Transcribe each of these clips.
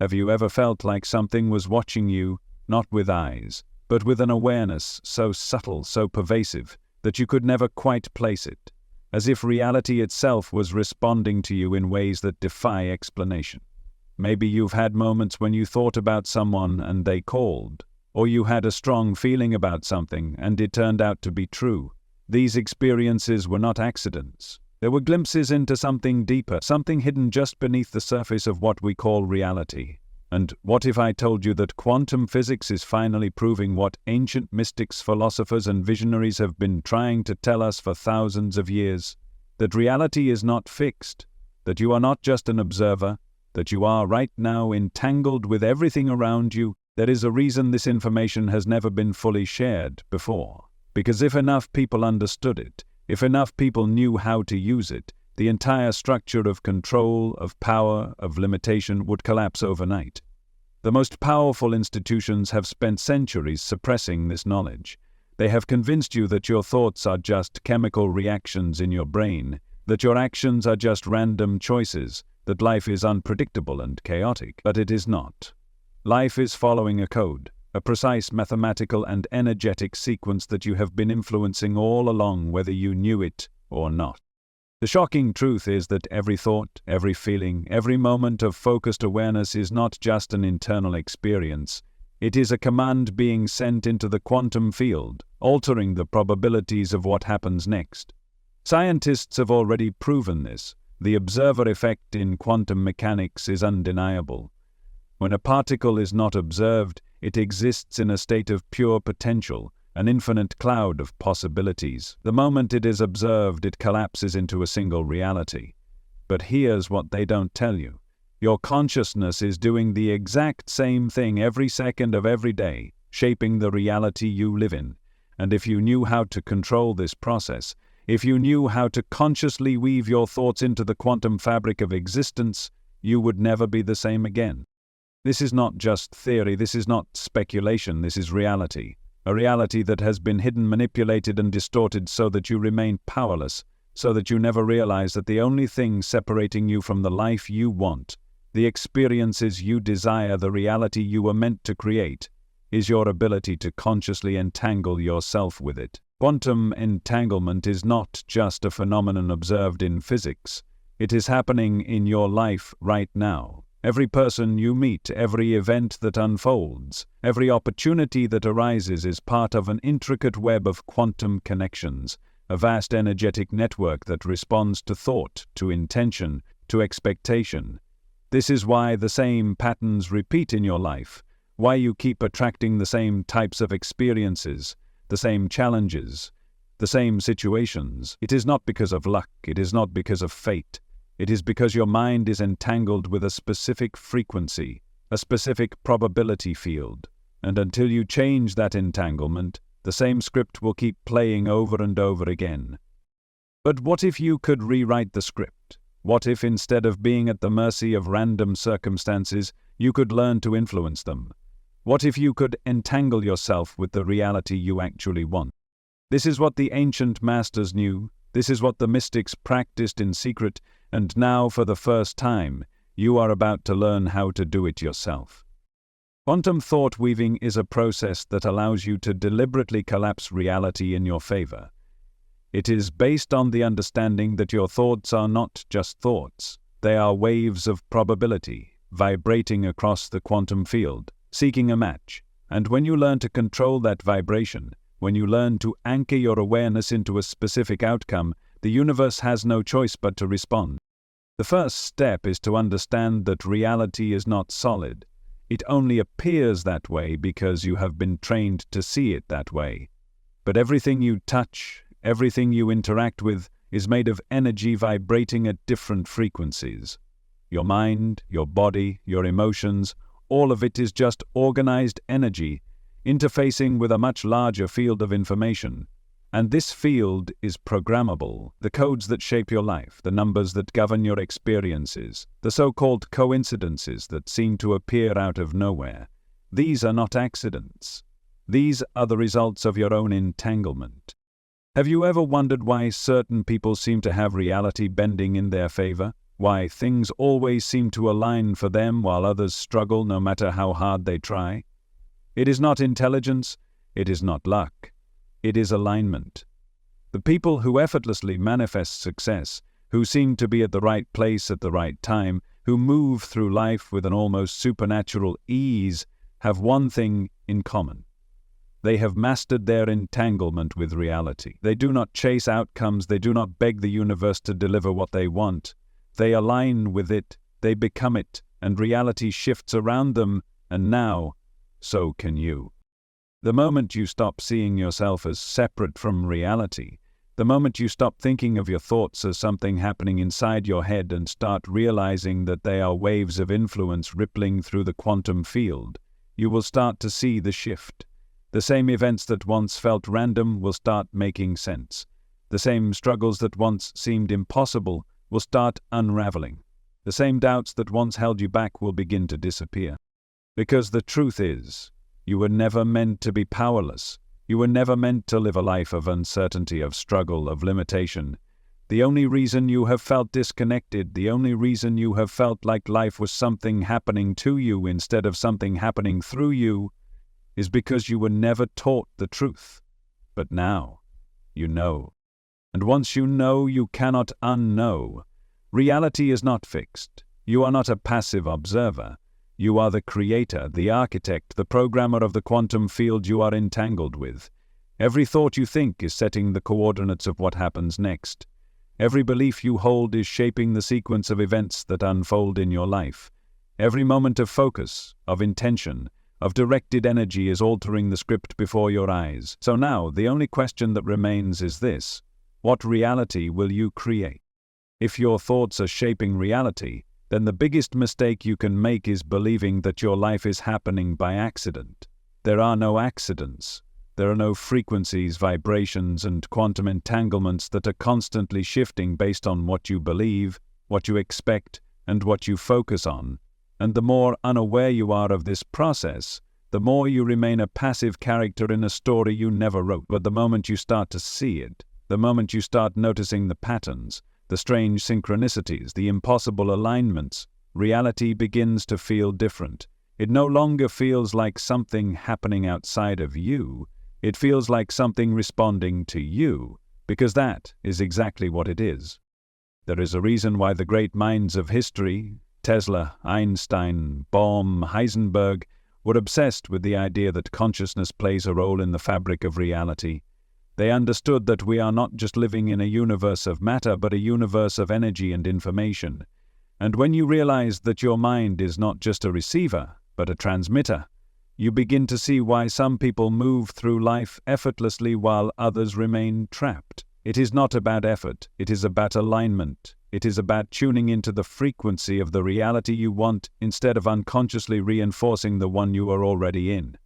Have you ever felt like something was watching you, not with eyes, but with an awareness so subtle, so pervasive, that you could never quite place it, as if reality itself was responding to you in ways that defy explanation? Maybe you've had moments when you thought about someone and they called, or you had a strong feeling about something and it turned out to be true. These experiences were not accidents. They were glimpses into something deeper, something hidden just beneath the surface of what we call reality. And what if I told you that quantum physics is finally proving what ancient mystics, philosophers, and visionaries have been trying to tell us for thousands of years? That reality is not fixed, that you are not just an observer, that you are right now entangled with everything around you. There is a reason this information has never been fully shared before. Because if enough people understood it, if enough people knew how to use it, the entire structure of control, of power, of limitation would collapse overnight. The most powerful institutions have spent centuries suppressing this knowledge. They have convinced you that your thoughts are just chemical reactions in your brain, that your actions are just random choices, that life is unpredictable and chaotic. But it is not. Life is following a code, a precise mathematical and energetic sequence that you have been influencing all along, whether you knew it or not. The shocking truth is that every thought, every feeling, every moment of focused awareness is not just an internal experience. It is a command being sent into the quantum field, altering the probabilities of what happens next. Scientists have already proven this. The observer effect in quantum mechanics is undeniable. When a particle is not observed, it exists in a state of pure potential, an infinite cloud of possibilities. The moment it is observed, it collapses into a single reality. But here's what they don't tell you. Your consciousness is doing the exact same thing every second of every day, shaping the reality you live in. And if you knew how to control this process, if you knew how to consciously weave your thoughts into the quantum fabric of existence, you would never be the same again. This is not just theory, this is not speculation, this is reality. A reality that has been hidden, manipulated, and distorted so that you remain powerless, so that you never realize that the only thing separating you from the life you want, the experiences you desire, the reality you were meant to create, is your ability to consciously entangle yourself with it. Quantum entanglement is not just a phenomenon observed in physics. It is happening in your life right now. Every person you meet, every event that unfolds, every opportunity that arises is part of an intricate web of quantum connections, a vast energetic network that responds to thought, to intention, to expectation. This is why the same patterns repeat in your life, why you keep attracting the same types of experiences, the same challenges, the same situations. It is not because of luck, it is not because of fate. It is because your mind is entangled with a specific frequency, a specific probability field. And until you change that entanglement, the same script will keep playing over and over again. But what if you could rewrite the script? What if instead of being at the mercy of random circumstances, you could learn to influence them? What if you could entangle yourself with the reality you actually want? This is what the ancient masters knew. This is what the mystics practiced in secret. And now, for the first time, you are about to learn how to do it yourself. Quantum thought weaving is a process that allows you to deliberately collapse reality in your favor. It is based on the understanding that your thoughts are not just thoughts. They are waves of probability, vibrating across the quantum field, seeking a match. And when you learn to control that vibration, when you learn to anchor your awareness into a specific outcome, the universe has no choice but to respond. The first step is to understand that reality is not solid. It only appears that way because you have been trained to see it that way. But everything you touch, everything you interact with, is made of energy vibrating at different frequencies. Your mind, your body, your emotions, all of it is just organized energy, interfacing with a much larger field of information. And this field is programmable. The codes that shape your life, the numbers that govern your experiences, the so-called coincidences that seem to appear out of nowhere. These are not accidents. These are the results of your own entanglement. Have you ever wondered why certain people seem to have reality bending in their favor? Why things always seem to align for them while others struggle no matter how hard they try? It is not intelligence, it is not luck, it is alignment. The people who effortlessly manifest success, who seem to be at the right place at the right time, who move through life with an almost supernatural ease, have one thing in common. They have mastered their entanglement with reality. They do not chase outcomes, they do not beg the universe to deliver what they want. They align with it, they become it, and reality shifts around them, and now, so can you. The moment you stop seeing yourself as separate from reality, the moment you stop thinking of your thoughts as something happening inside your head and start realizing that they are waves of influence rippling through the quantum field, you will start to see the shift. The same events that once felt random will start making sense. The same struggles that once seemed impossible will start unraveling. The same doubts that once held you back will begin to disappear. Because the truth is, you were never meant to be powerless. You were never meant to live a life of uncertainty, of struggle, of limitation. The only reason you have felt disconnected, the only reason you have felt like life was something happening to you instead of something happening through you, is because you were never taught the truth. But now, you know. And once you know, you cannot unknow. Reality is not fixed. You are not a passive observer. You are the creator, the architect, the programmer of the quantum field you are entangled with. Every thought you think is setting the coordinates of what happens next. Every belief you hold is shaping the sequence of events that unfold in your life. Every moment of focus, of intention, of directed energy is altering the script before your eyes. So now, the only question that remains is this: what reality will you create? If your thoughts are shaping reality, then the biggest mistake you can make is believing that your life is happening by accident. There are no accidents. There are no frequencies, vibrations, and quantum entanglements that are constantly shifting based on what you believe, what you expect, and what you focus on. And the more unaware you are of this process, the more you remain a passive character in a story you never wrote. But the moment you start to see it, the moment you start noticing the patterns, the strange synchronicities, the impossible alignments, reality begins to feel different. It no longer feels like something happening outside of you. It feels like something responding to you, because that is exactly what it is. There is a reason why the great minds of history, Tesla, Einstein, Bohm, Heisenberg, were obsessed with the idea that consciousness plays a role in the fabric of reality. They understood that we are not just living in a universe of matter, but a universe of energy and information. And when you realize that your mind is not just a receiver, but a transmitter, you begin to see why some people move through life effortlessly while others remain trapped. It is not about effort, it is about alignment. It is about tuning into the frequency of the reality you want instead of unconsciously reinforcing the one you are already in.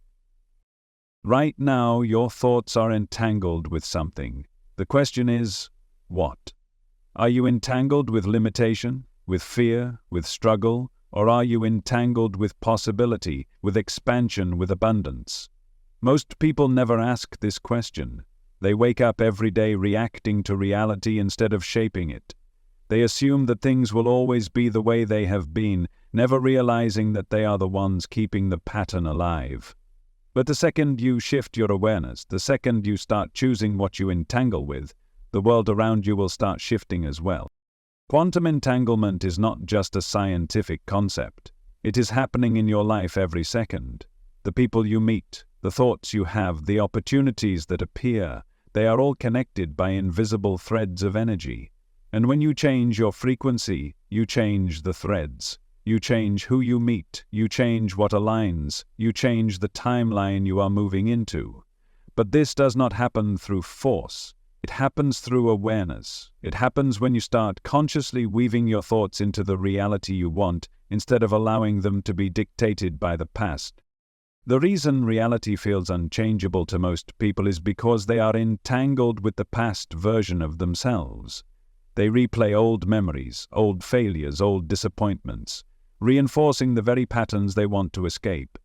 Right now, your thoughts are entangled with something. The question is, what? Are you entangled with limitation, with fear, with struggle, or are you entangled with possibility, with expansion, with abundance? Most people never ask this question. They wake up every day reacting to reality instead of shaping it. They assume that things will always be the way they have been, never realizing that they are the ones keeping the pattern alive. But the second you shift your awareness, the second you start choosing what you entangle with, the world around you will start shifting as well. Quantum entanglement is not just a scientific concept. It is happening in your life every second. The people you meet, the thoughts you have, the opportunities that appear, they are all connected by invisible threads of energy. And when you change your frequency, you change the threads. You change who you meet, you change what aligns, you change the timeline you are moving into. But this does not happen through force. It happens through awareness. It happens when you start consciously weaving your thoughts into the reality you want, instead of allowing them to be dictated by the past. The reason reality feels unchangeable to most people is because they are entangled with the past version of themselves. They replay old memories, old failures, old disappointments, reinforcing the very patterns they want to escape.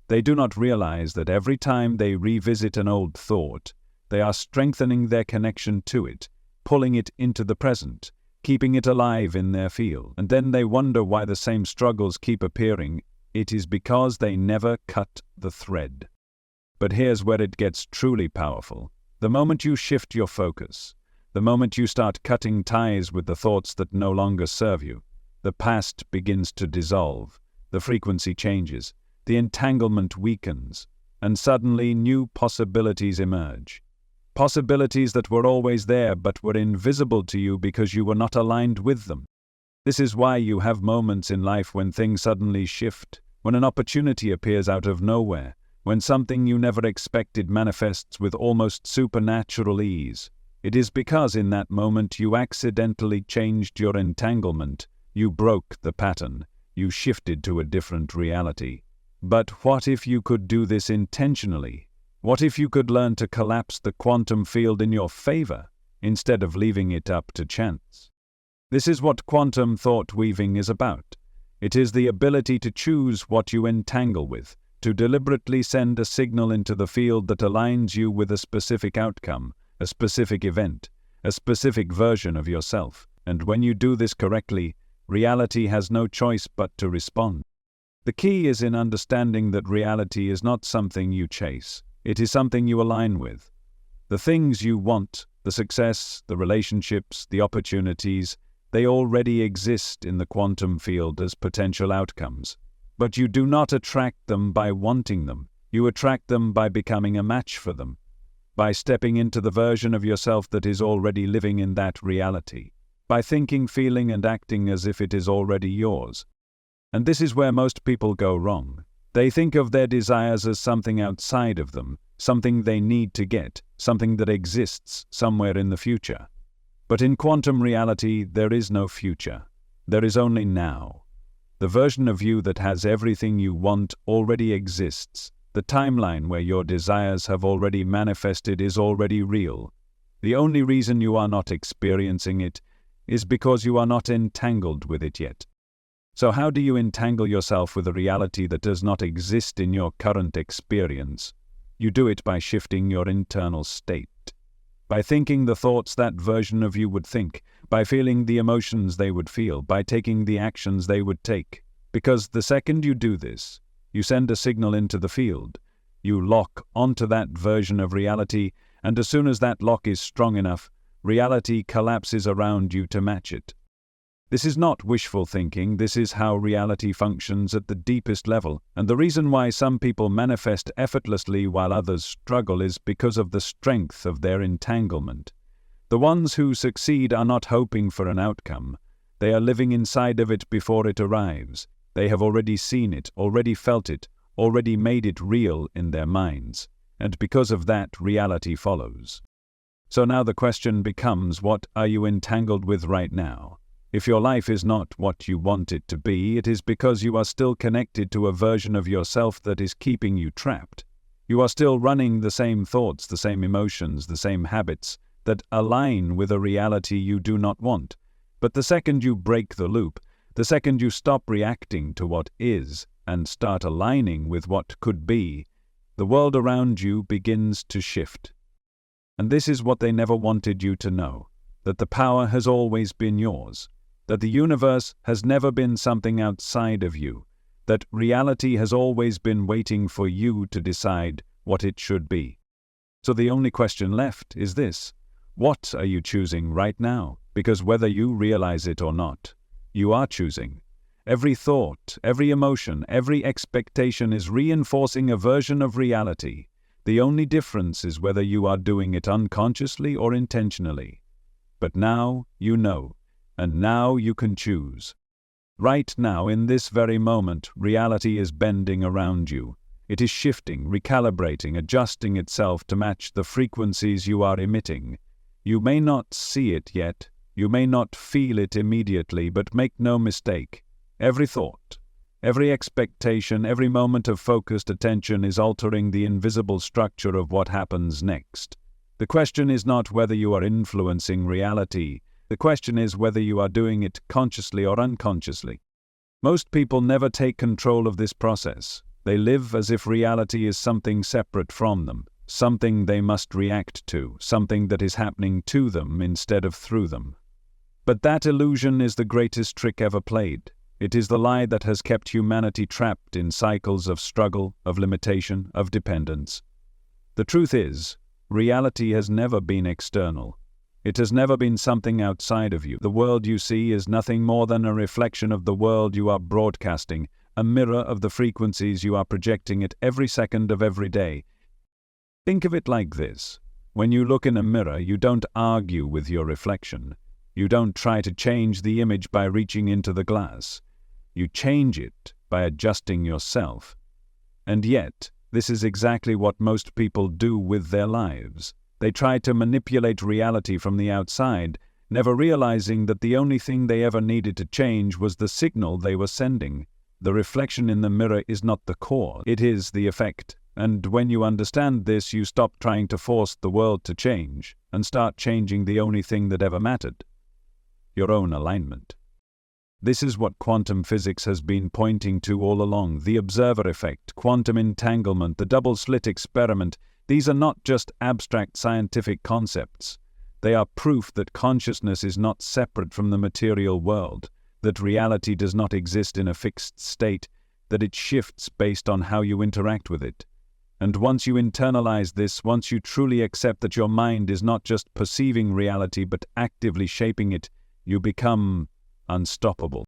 They do not realize that every time they revisit an old thought, they are strengthening their connection to it, pulling it into the present, keeping it alive in their field. And then they wonder why the same struggles keep appearing. It is because they never cut the thread. But here's where it gets truly powerful. The moment you shift your focus, the moment you start cutting ties with the thoughts that no longer serve you, the past begins to dissolve, the frequency changes, the entanglement weakens, and suddenly new possibilities emerge. Possibilities that were always there but were invisible to you because you were not aligned with them. This is why you have moments in life when things suddenly shift, when an opportunity appears out of nowhere, when something you never expected manifests with almost supernatural ease. It is because in that moment you accidentally changed your entanglement, you broke the pattern, you shifted to a different reality. But what if you could do this intentionally? What if you could learn to collapse the quantum field in your favor, instead of leaving it up to chance? This is what quantum thought weaving is about. It is the ability to choose what you entangle with, to deliberately send a signal into the field that aligns you with a specific outcome, a specific event, a specific version of yourself. And when you do this correctly, reality has no choice but to respond. The key is in understanding that reality is not something you chase. It is something you align with. The things you want, the success, the relationships, the opportunities, they already exist in the quantum field as potential outcomes. But you do not attract them by wanting them. You attract them by becoming a match for them, by stepping into the version of yourself that is already living in that reality, by thinking, feeling, and acting as if it is already yours. And this is where most people go wrong. They think of their desires as something outside of them, something they need to get, something that exists somewhere in the future. But in quantum reality, there is no future. There is only now. The version of you that has everything you want already exists. The timeline where your desires have already manifested is already real. The only reason you are not experiencing it is because you are not entangled with it yet. So how do you entangle yourself with a reality that does not exist in your current experience? You do it by shifting your internal state, by thinking the thoughts that version of you would think, by feeling the emotions they would feel, by taking the actions they would take. Because the second you do this, you send a signal into the field. You lock onto that version of reality, and as soon as that lock is strong enough, reality collapses around you to match it. This is not wishful thinking, this is how reality functions at the deepest level, and the reason why some people manifest effortlessly while others struggle is because of the strength of their entanglement. The ones who succeed are not hoping for an outcome, they are living inside of it before it arrives. They have already seen it, already felt it, already made it real in their minds, and because of that, reality follows. So now the question becomes, what are you entangled with right now? If your life is not what you want it to be, it is because you are still connected to a version of yourself that is keeping you trapped. You are still running the same thoughts, the same emotions, the same habits that align with a reality you do not want. But the second you break the loop, the second you stop reacting to what is and start aligning with what could be, the world around you begins to shift. And this is what they never wanted you to know, that the power has always been yours. That the universe has never been something outside of you, that reality has always been waiting for you to decide what it should be. So the only question left is this: what are you choosing right now? Because whether you realize it or not, you are choosing. Every thought, every emotion, every expectation is reinforcing a version of reality. The only difference is whether you are doing it unconsciously or intentionally. But now you know. And now you can choose. Right now, in this very moment, reality is bending around you. It is shifting, recalibrating, adjusting itself to match the frequencies you are emitting. You may not see it yet, you may not feel it immediately, but make no mistake. Every thought, every expectation, every moment of focused attention is altering the invisible structure of what happens next. The question is not whether you are influencing reality. The question is whether you are doing it consciously or unconsciously. Most people never take control of this process. They live as if reality is something separate from them, something they must react to, something that is happening to them instead of through them. But that illusion is the greatest trick ever played. It is the lie that has kept humanity trapped in cycles of struggle, of limitation, of dependence. The truth is, reality has never been external. It has never been something outside of you. The world you see is nothing more than a reflection of the world you are broadcasting, a mirror of the frequencies you are projecting at every second of every day. Think of it like this. When you look in a mirror, you don't argue with your reflection. You don't try to change the image by reaching into the glass. You change it by adjusting yourself. And yet, this is exactly what most people do with their lives. They try to manipulate reality from the outside, never realizing that the only thing they ever needed to change was the signal they were sending. The reflection in the mirror is not the cause, it is the effect. And when you understand this, you stop trying to force the world to change and start changing the only thing that ever mattered: your own alignment. This is what quantum physics has been pointing to all along: the observer effect, quantum entanglement, the double-slit experiment. These are not just abstract scientific concepts. They are proof that consciousness is not separate from the material world, that reality does not exist in a fixed state, that it shifts based on how you interact with it. And once you internalize this, once you truly accept that your mind is not just perceiving reality but actively shaping it, you become unstoppable.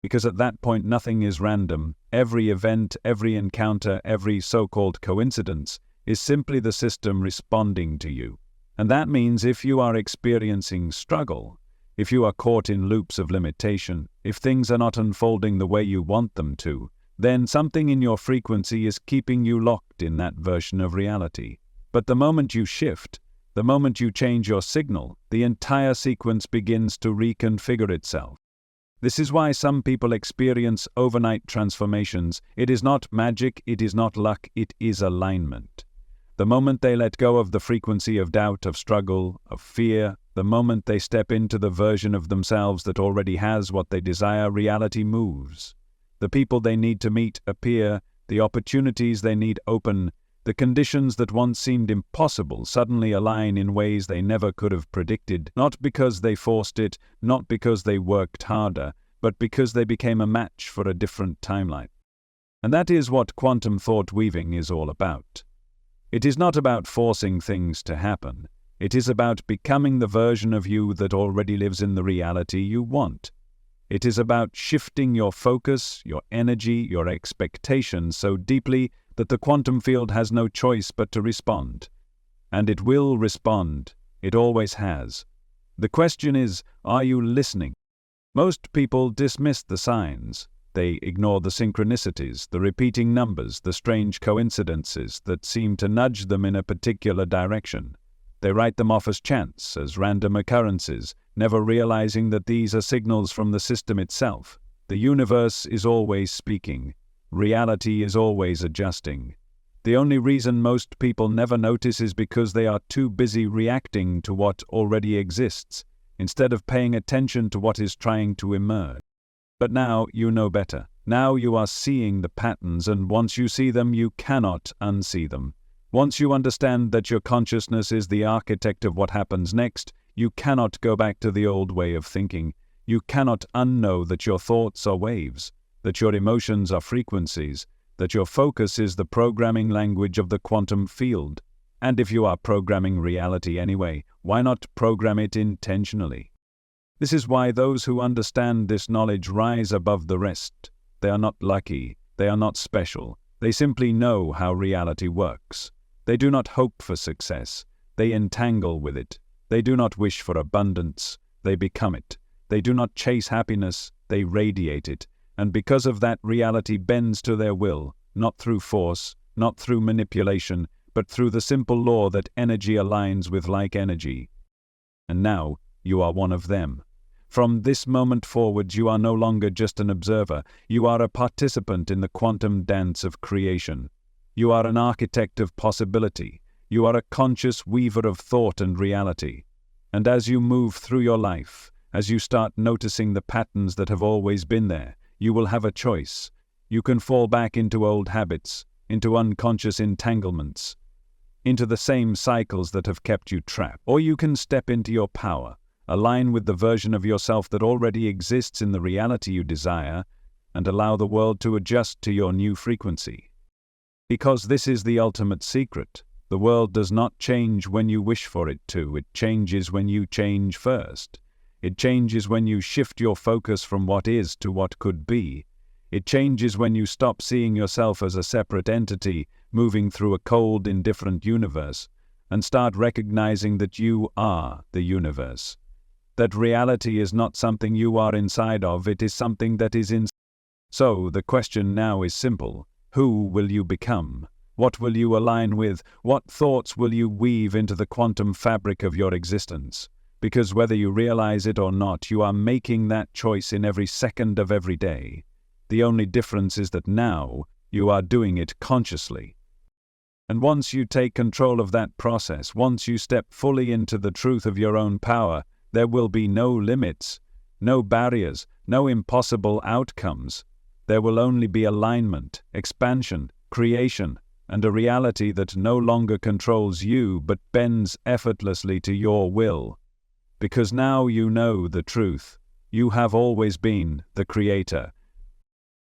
Because at that point nothing is random. Every event, every encounter, every so-called coincidence is simply the system responding to you. And that means if you are experiencing struggle, if you are caught in loops of limitation, if things are not unfolding the way you want them to, then something in your frequency is keeping you locked in that version of reality. But the moment you shift, the moment you change your signal, the entire sequence begins to reconfigure itself. This is why some people experience overnight transformations. It is not magic, it is not luck, it is alignment. The moment they let go of the frequency of doubt, of struggle, of fear, the moment they step into the version of themselves that already has what they desire, reality moves. The people they need to meet appear, the opportunities they need open, the conditions that once seemed impossible suddenly align in ways they never could have predicted, not because they forced it, not because they worked harder, but because they became a match for a different timeline. And that is what quantum thought weaving is all about. It is not about forcing things to happen. It is about becoming the version of you that already lives in the reality you want. It is about shifting your focus, your energy, your expectations so deeply that the quantum field has no choice but to respond. And it will respond. It always has. The question is, are you listening? Most people dismiss the signs. They ignore the synchronicities, the repeating numbers, the strange coincidences that seem to nudge them in a particular direction. They write them off as chance, as random occurrences, never realizing that these are signals from the system itself. The universe is always speaking. Reality is always adjusting. The only reason most people never notice is because they are too busy reacting to what already exists, instead of paying attention to what is trying to emerge. But now you know better. Now you are seeing the patterns, and once you see them, you cannot unsee them. Once you understand that your consciousness is the architect of what happens next, you cannot go back to the old way of thinking. You cannot unknow that your thoughts are waves, that your emotions are frequencies, that your focus is the programming language of the quantum field. And if you are programming reality anyway, why not program it intentionally? This is why those who understand this knowledge rise above the rest. They are not lucky, they are not special, they simply know how reality works. They do not hope for success, they entangle with it. They do not wish for abundance, they become it. They do not chase happiness, they radiate it. And because of that, reality bends to their will, not through force, not through manipulation, but through the simple law that energy aligns with like energy. And now, you are one of them. From this moment forward, you are no longer just an observer. You are a participant in the quantum dance of creation. You are an architect of possibility. You are a conscious weaver of thought and reality. And as you move through your life, as you start noticing the patterns that have always been there, you will have a choice. You can fall back into old habits, into unconscious entanglements, into the same cycles that have kept you trapped. Or you can step into your power, Align with the version of yourself that already exists in the reality you desire, and allow the world to adjust to your new frequency. Because this is the ultimate secret. The world does not change when you wish for it to. It changes when you change first. It changes when you shift your focus from what is to what could be. It changes when you stop seeing yourself as a separate entity moving through a cold, indifferent universe, and start recognizing that you are the universe. That reality is not something you are inside of, it is something that is inside. So, the question now is simple. Who will you become? What will you align with? What thoughts will you weave into the quantum fabric of your existence? Because whether you realize it or not, you are making that choice in every second of every day. The only difference is that now you are doing it consciously. And once you take control of that process, once you step fully into the truth of your own power, there will be no limits, no barriers, no impossible outcomes. There will only be alignment, expansion, creation, and a reality that no longer controls you but bends effortlessly to your will. Because now you know the truth. You have always been the creator.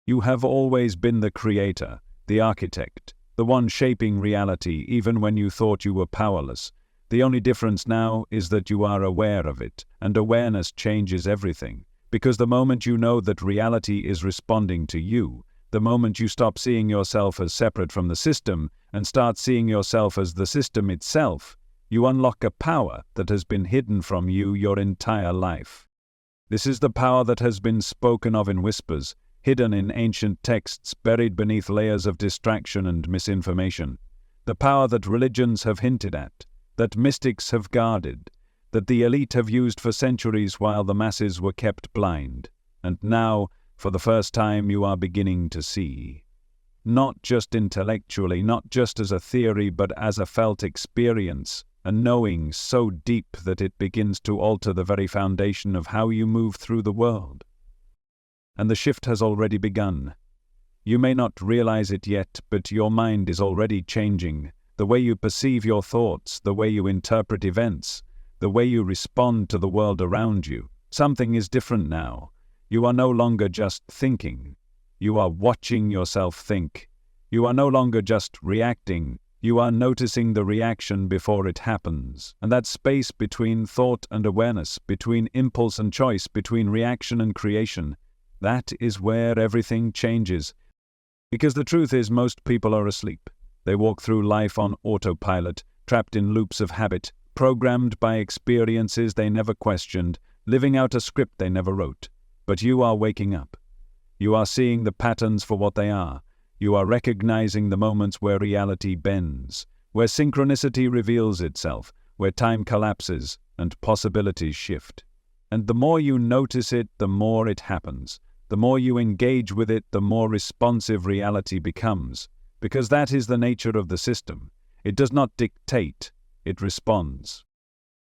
You have always been the creator, the architect, the one shaping reality even when you thought you were powerless. The only difference now is that you are aware of it, and awareness changes everything. Because the moment you know that reality is responding to you, the moment you stop seeing yourself as separate from the system and start seeing yourself as the system itself, you unlock a power that has been hidden from you your entire life. This is the power that has been spoken of in whispers, hidden in ancient texts, buried beneath layers of distraction and misinformation. The power that religions have hinted at, that mystics have guarded, that the elite have used for centuries while the masses were kept blind. And now, for the first time, you are beginning to see. Not just intellectually, not just as a theory, but as a felt experience, a knowing so deep that it begins to alter the very foundation of how you move through the world. And the shift has already begun. You may not realize it yet, but your mind is already changing. The way you perceive your thoughts, the way you interpret events, the way you respond to the world around you. Something is different now. You are no longer just thinking. You are watching yourself think. You are no longer just reacting. You are noticing the reaction before it happens. And that space between thought and awareness, between impulse and choice, between reaction and creation, that is where everything changes. Because the truth is, most people are asleep. They walk through life on autopilot, trapped in loops of habit, programmed by experiences they never questioned, living out a script they never wrote. But you are waking up. You are seeing the patterns for what they are. You are recognizing the moments where reality bends, where synchronicity reveals itself, where time collapses and possibilities shift. And the more you notice it, the more it happens. The more you engage with it, the more responsive reality becomes. Because that is the nature of the system. It does not dictate, it responds.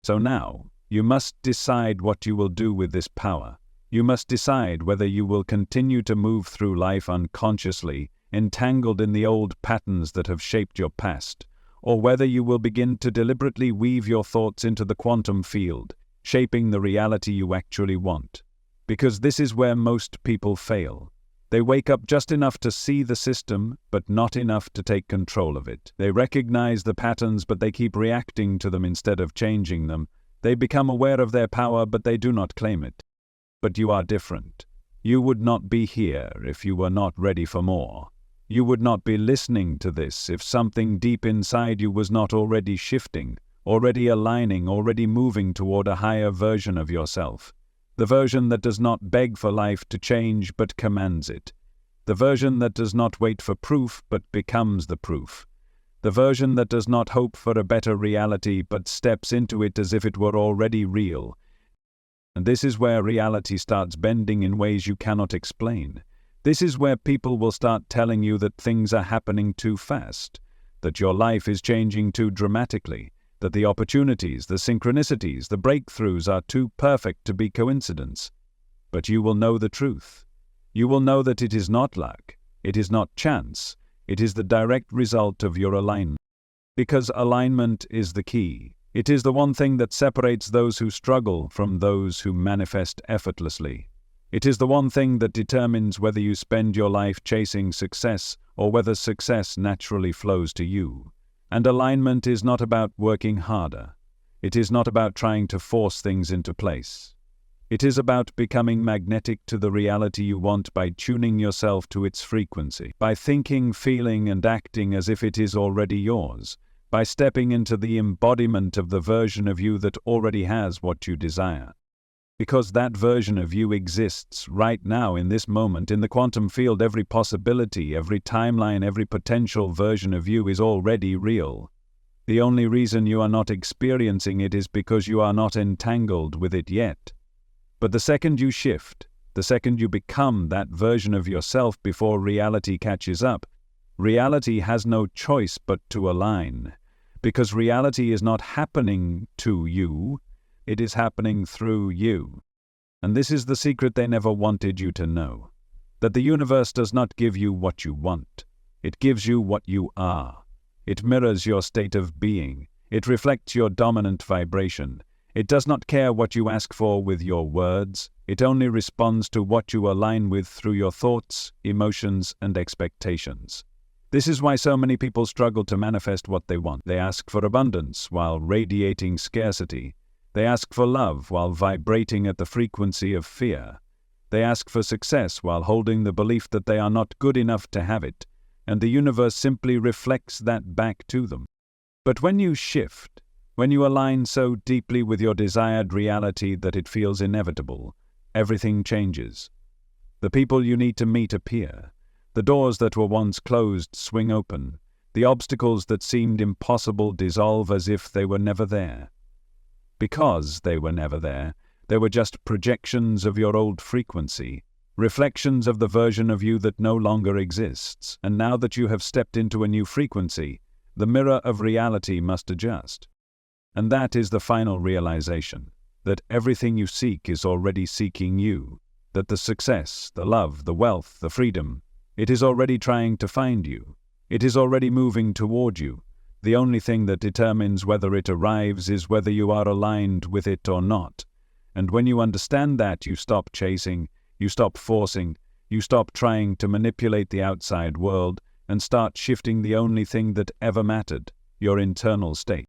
So now, you must decide what you will do with this power. You must decide whether you will continue to move through life unconsciously, entangled in the old patterns that have shaped your past, or whether you will begin to deliberately weave your thoughts into the quantum field, shaping the reality you actually want. Because this is where most people fail. They wake up just enough to see the system, but not enough to take control of it. They recognize the patterns, but they keep reacting to them instead of changing them. They become aware of their power, but they do not claim it. But you are different. You would not be here if you were not ready for more. You would not be listening to this if something deep inside you was not already shifting, already aligning, already moving toward a higher version of yourself. The version that does not beg for life to change but commands it. The version that does not wait for proof but becomes the proof. The version that does not hope for a better reality but steps into it as if it were already real. And this is where reality starts bending in ways you cannot explain. This is where people will start telling you that things are happening too fast, that your life is changing too dramatically, that the opportunities, the synchronicities, the breakthroughs are too perfect to be coincidence. But you will know the truth. You will know that it is not luck, it is not chance, it is the direct result of your alignment. Because alignment is the key. It is the one thing that separates those who struggle from those who manifest effortlessly. It is the one thing that determines whether you spend your life chasing success or whether success naturally flows to you. And alignment is not about working harder. It is not about trying to force things into place. It is about becoming magnetic to the reality you want by tuning yourself to its frequency, by thinking, feeling, and acting as if it is already yours, by stepping into the embodiment of the version of you that already has what you desire. Because that version of you exists right now in this moment in the quantum field. Every possibility, every timeline, every potential version of you is already real. The only reason you are not experiencing it is because you are not entangled with it yet. But the second you shift, the second you become that version of yourself before reality catches up, reality has no choice but to align. Because reality is not happening to you, it is happening through you. And this is the secret they never wanted you to know. That the universe does not give you what you want. It gives you what you are. It mirrors your state of being. It reflects your dominant vibration. It does not care what you ask for with your words. It only responds to what you align with through your thoughts, emotions, and expectations. This is why so many people struggle to manifest what they want. They ask for abundance while radiating scarcity. They ask for love while vibrating at the frequency of fear. They ask for success while holding the belief that they are not good enough to have it, and the universe simply reflects that back to them. But when you shift, when you align so deeply with your desired reality that it feels inevitable, everything changes. The people you need to meet appear. The doors that were once closed swing open. The obstacles that seemed impossible dissolve as if they were never there. Because they were never there, they were just projections of your old frequency, reflections of the version of you that no longer exists. And now that you have stepped into a new frequency, the mirror of reality must adjust. And that is the final realization, that everything you seek is already seeking you, that the success, the love, the wealth, the freedom, it is already trying to find you. It is already moving toward you. The only thing that determines whether it arrives is whether you are aligned with it or not. And when you understand that, you stop chasing, you stop forcing, you stop trying to manipulate the outside world, and start shifting the only thing that ever mattered, your internal state.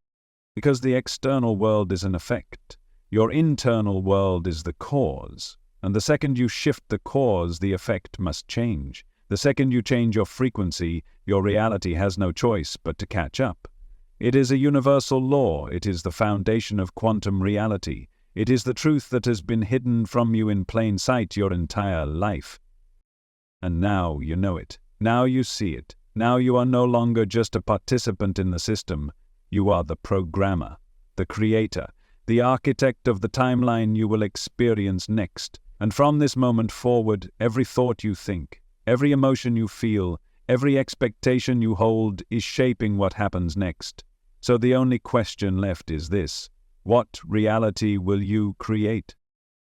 Because the external world is an effect. Your internal world is the cause. And the second you shift the cause, the effect must change. The second you change your frequency, your reality has no choice but to catch up. It is a universal law. It is the foundation of quantum reality. It is the truth that has been hidden from you in plain sight your entire life. And now you know it. Now you see it. Now you are no longer just a participant in the system. You are the programmer, the creator, the architect of the timeline you will experience next. And from this moment forward, every thought you think, every emotion you feel, every expectation you hold is shaping what happens next. So the only question left is this: what reality will you create?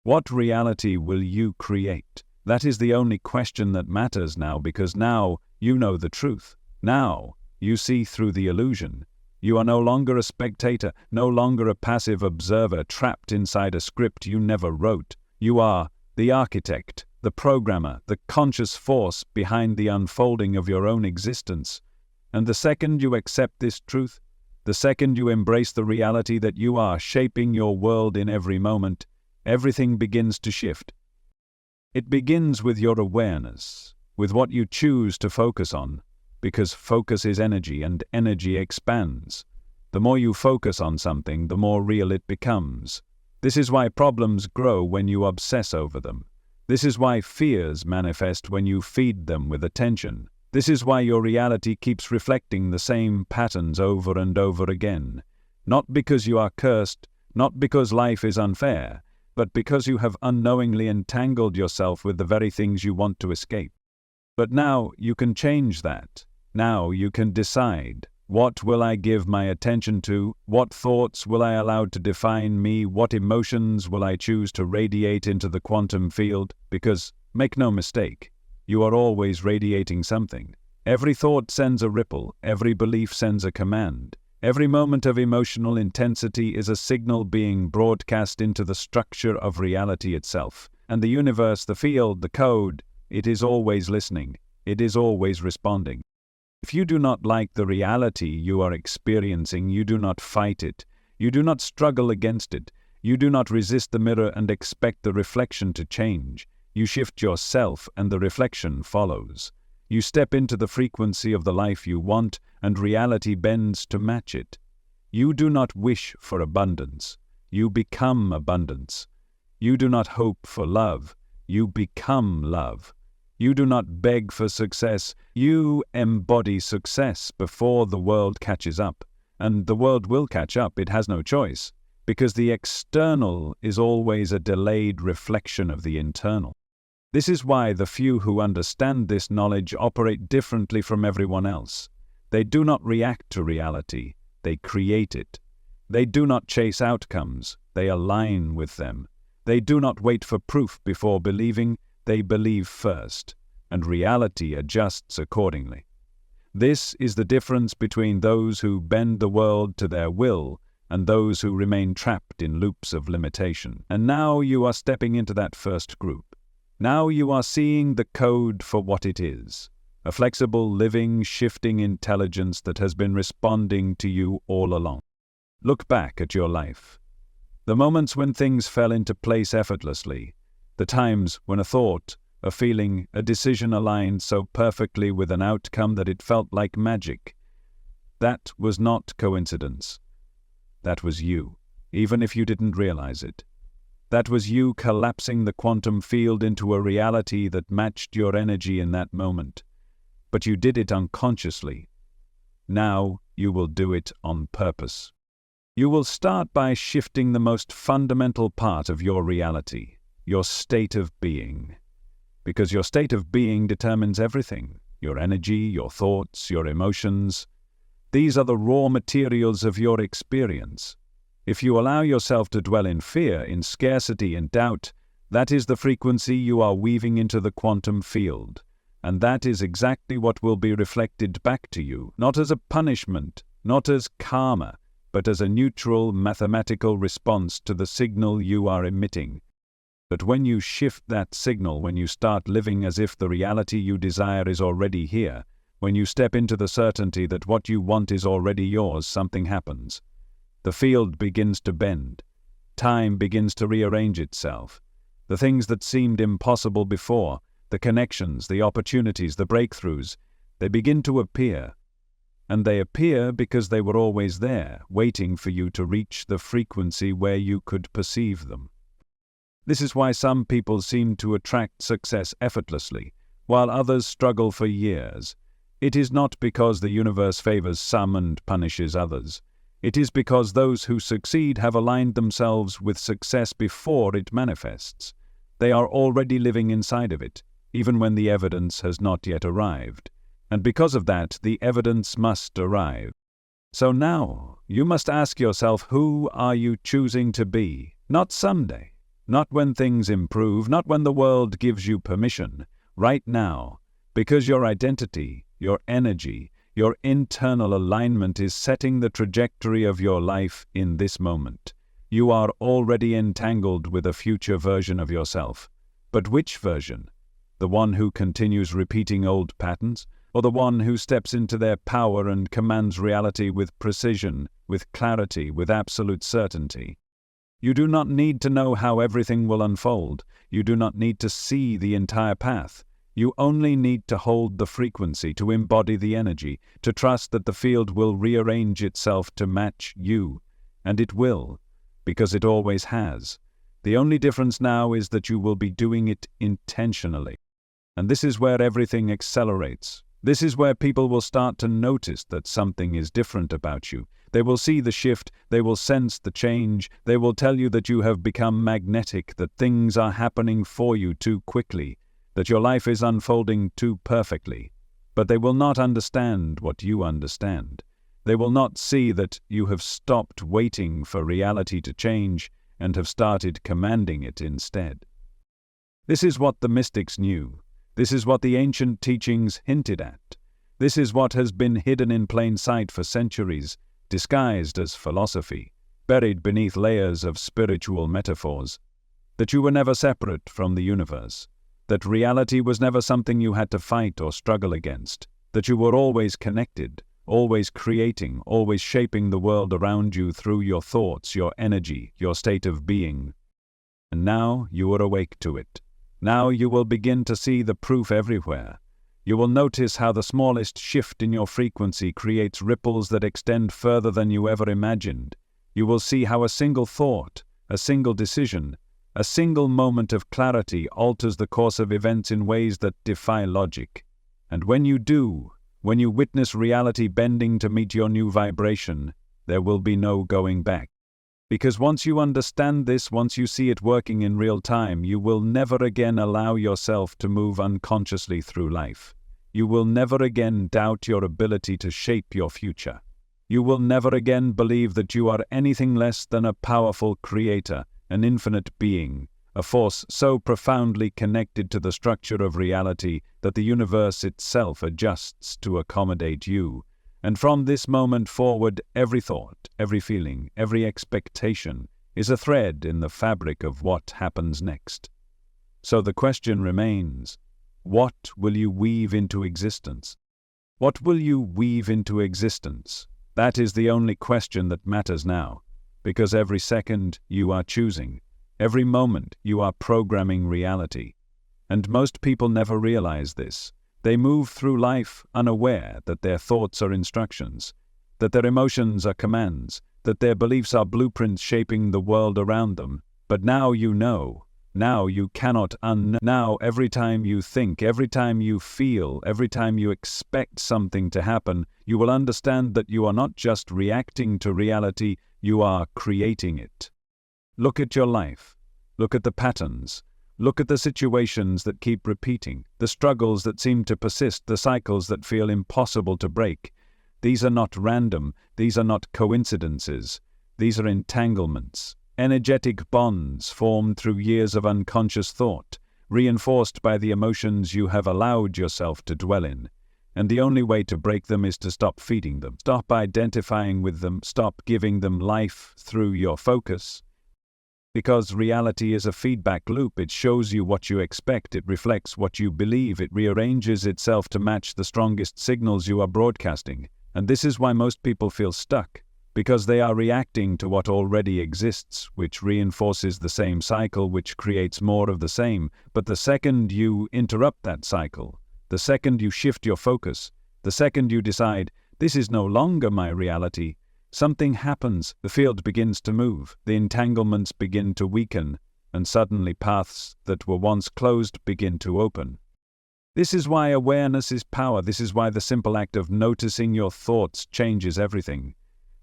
What reality will you create? That is the only question that matters now, because now you know the truth. Now you see through the illusion. You are no longer a spectator, no longer a passive observer trapped inside a script you never wrote. You are the architect, the programmer, the conscious force behind the unfolding of your own existence. And the second you accept this truth, the second you embrace the reality that you are shaping your world in every moment, everything begins to shift. It begins with your awareness, with what you choose to focus on, because focus is energy and energy expands. The more you focus on something, the more real it becomes. This is why problems grow when you obsess over them. This is why fears manifest when you feed them with attention. This is why your reality keeps reflecting the same patterns over and over again. Not because you are cursed, not because life is unfair, but because you have unknowingly entangled yourself with the very things you want to escape. But now you can change that. Now you can decide. What will I give my attention to? What thoughts will I allow to define me? What emotions will I choose to radiate into the quantum field? Because, make no mistake, you are always radiating something. Every thought sends a ripple. Every belief sends a command. Every moment of emotional intensity is a signal being broadcast into the structure of reality itself. And the universe, the field, the code, it is always listening. It is always responding. If you do not like the reality you are experiencing, you do not fight it. You do not struggle against it. You do not resist the mirror and expect the reflection to change. You shift yourself and the reflection follows. You step into the frequency of the life you want, and reality bends to match it. You do not wish for abundance. You become abundance. You do not hope for love. You become love. You do not beg for success. You embody success before the world catches up. And the world will catch up. It has no choice. Because the external is always a delayed reflection of the internal. This is why the few who understand this knowledge operate differently from everyone else. They do not react to reality, they create it. They do not chase outcomes, they align with them. They do not wait for proof before believing, they believe first, and reality adjusts accordingly. This is the difference between those who bend the world to their will and those who remain trapped in loops of limitation. And now you are stepping into that first group. Now you are seeing the code for what it is, a flexible, living, shifting intelligence that has been responding to you all along. Look back at your life. The moments when things fell into place effortlessly, the times when a thought, a feeling, a decision aligned so perfectly with an outcome that it felt like magic. That was not coincidence. That was you, even if you didn't realize it. That was you collapsing the quantum field into a reality that matched your energy in that moment. But you did it unconsciously. Now you will do it on purpose. You will start by shifting the most fundamental part of your reality, your state of being. Because your state of being determines everything, your energy, your thoughts, your emotions. These are the raw materials of your experience. If you allow yourself to dwell in fear, in scarcity, in doubt, that is the frequency you are weaving into the quantum field. And that is exactly what will be reflected back to you, not as a punishment, not as karma, but as a neutral, mathematical response to the signal you are emitting. But when you shift that signal, when you start living as if the reality you desire is already here, when you step into the certainty that what you want is already yours, something happens. The field begins to bend. Time begins to rearrange itself. The things that seemed impossible before, the connections, the opportunities, the breakthroughs, they begin to appear. And they appear because they were always there, waiting for you to reach the frequency where you could perceive them. This is why some people seem to attract success effortlessly, while others struggle for years. It is not because the universe favors some and punishes others. It is because those who succeed have aligned themselves with success before it manifests. They are already living inside of it, even when the evidence has not yet arrived. And because of that, the evidence must arrive. So now, you must ask yourself, who are you choosing to be? Not someday, not when things improve, not when the world gives you permission. Right now, because your identity, your energy, your internal alignment is setting the trajectory of your life in this moment. You are already entangled with a future version of yourself. But which version? The one who continues repeating old patterns, or the one who steps into their power and commands reality with precision, with clarity, with absolute certainty? You do not need to know how everything will unfold. You do not need to see the entire path. You only need to hold the frequency, to embody the energy, to trust that the field will rearrange itself to match you. And it will, because it always has. The only difference now is that you will be doing it intentionally. And this is where everything accelerates. This is where people will start to notice that something is different about you. They will see the shift, they will sense the change, they will tell you that you have become magnetic, that things are happening for you too quickly, that your life is unfolding too perfectly. But they will not understand what you understand. They will not see that you have stopped waiting for reality to change and have started commanding it instead. This is what the mystics knew. This is what the ancient teachings hinted at. This is what has been hidden in plain sight for centuries, disguised as philosophy, buried beneath layers of spiritual metaphors. That you were never separate from the universe. That reality was never something you had to fight or struggle against. That you were always connected, always creating, always shaping the world around you through your thoughts, your energy, your state of being. And now you are awake to it. Now you will begin to see the proof everywhere. You will notice how the smallest shift in your frequency creates ripples that extend further than you ever imagined. You will see how a single thought, a single decision, a single moment of clarity alters the course of events in ways that defy logic. And when you do, when you witness reality bending to meet your new vibration, there will be no going back. Because once you understand this, once you see it working in real time, you will never again allow yourself to move unconsciously through life. You will never again doubt your ability to shape your future. You will never again believe that you are anything less than a powerful creator, an infinite being, a force so profoundly connected to the structure of reality that the universe itself adjusts to accommodate you. And from this moment forward, every thought, every feeling, every expectation is a thread in the fabric of what happens next. So the question remains, what will you weave into existence? What will you weave into existence? That is the only question that matters now, because every second you are choosing. Every moment you are programming reality. And most people never realize this. They move through life unaware that their thoughts are instructions, that their emotions are commands, that their beliefs are blueprints shaping the world around them. But now you know. Now you cannot unknow. Now every time you think, every time you feel, every time you expect something to happen, you will understand that you are not just reacting to reality, you are creating it. Look at your life. Look at the patterns. Look at the situations that keep repeating, the struggles that seem to persist, the cycles that feel impossible to break. These are not random. These are not coincidences. These are entanglements, energetic bonds formed through years of unconscious thought, reinforced by the emotions you have allowed yourself to dwell in. And the only way to break them is to stop feeding them, stop identifying with them, stop giving them life through your focus. Because reality is a feedback loop. It shows you what you expect, it reflects what you believe, it rearranges itself to match the strongest signals you are broadcasting. And this is why most people feel stuck, because they are reacting to what already exists, which reinforces the same cycle, which creates more of the same. But the second you interrupt that cycle, the second you shift your focus, the second you decide, this is no longer my reality, something happens, the field begins to move, the entanglements begin to weaken, and suddenly paths that were once closed begin to open. This is why awareness is power. This is why the simple act of noticing your thoughts changes everything.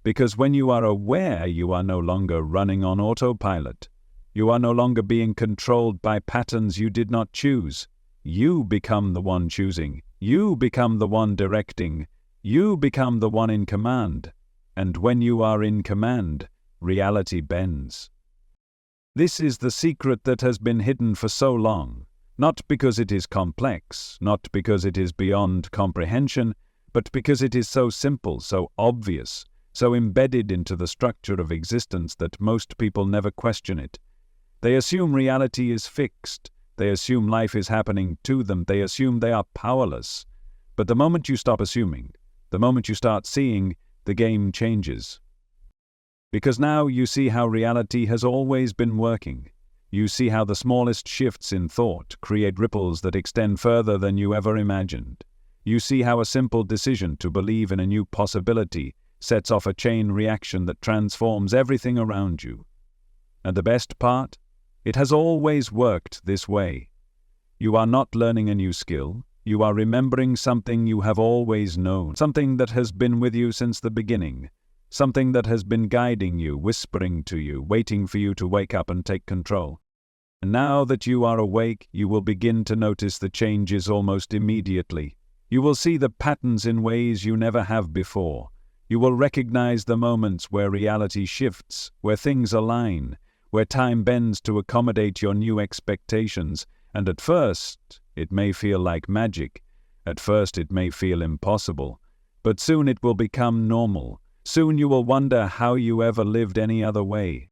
Because when you are aware, you are no longer running on autopilot. You are no longer being controlled by patterns you did not choose. You become the one choosing. You become the one directing. You become the one in command. And when you are in command, reality bends. This is the secret that has been hidden for so long, not because it is complex, not because it is beyond comprehension, but because it is so simple, so obvious, so embedded into the structure of existence that most people never question it. They assume reality is fixed. They assume life is happening to them. They assume they are powerless. But the moment you stop assuming, the moment you start seeing, the game changes. Because now you see how reality has always been working. You see how the smallest shifts in thought create ripples that extend further than you ever imagined. You see how a simple decision to believe in a new possibility sets off a chain reaction that transforms everything around you. And the best part? It has always worked this way. You are not learning a new skill. You are remembering something you have always known, something that has been with you since the beginning, something that has been guiding you, whispering to you, waiting for you to wake up and take control. And now that you are awake, you will begin to notice the changes almost immediately. You will see the patterns in ways you never have before. You will recognize the moments where reality shifts, where things align, where time bends to accommodate your new expectations. And at first, it may feel like magic. At first, it may feel impossible. But soon it will become normal. Soon you will wonder how you ever lived any other way.